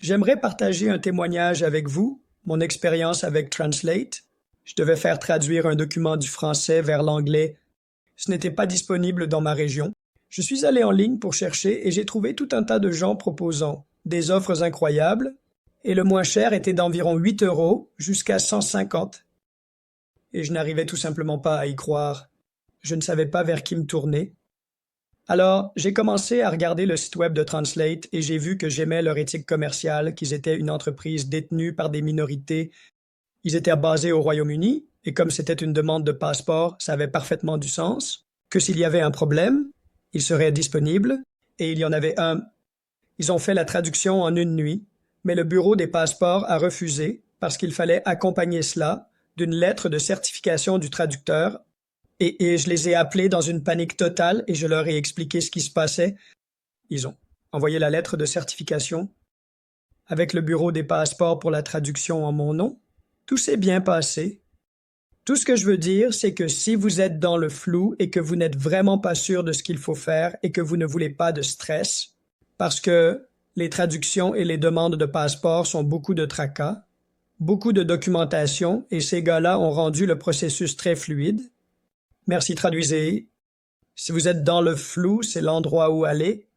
J'aimerais partager un témoignage avec vous, mon expérience avec Translate. Je devais faire traduire un document du français vers l'anglais. Ce n'était pas disponible dans ma région. Je suis allé en ligne pour chercher et j'ai trouvé tout un tas de gens proposant des offres incroyables, et le moins cher était d'environ 8 euros jusqu'à 150. Et je n'arrivais tout simplement pas à y croire. Je ne savais pas vers qui me tourner. Alors, j'ai commencé à regarder le site web de Translate et j'ai vu que j'aimais leur éthique commerciale, qu'ils étaient une entreprise détenue par des minorités. Ils étaient basés au Royaume-Uni, et comme c'était une demande de passeport, ça avait parfaitement du sens, que s'il y avait un problème, il serait disponible, et il y en avait un. Ils ont fait la traduction en une nuit, mais le bureau des passeports a refusé parce qu'il fallait accompagner cela d'une lettre de certification du traducteur et je les ai appelés dans une panique totale et je leur ai expliqué ce qui se passait. Ils ont envoyé la lettre de certification avec le bureau des passeports pour la traduction en mon nom. Tout s'est bien passé. Tout ce que je veux dire, c'est que si vous êtes dans le flou et que vous n'êtes vraiment pas sûr de ce qu'il faut faire et que vous ne voulez pas de stress, parce que les traductions et les demandes de passeport sont beaucoup de tracas, beaucoup de documentation et ces gars-là ont rendu le processus très fluide. Merci, traduisez. Si vous êtes dans le flou, c'est l'endroit où aller.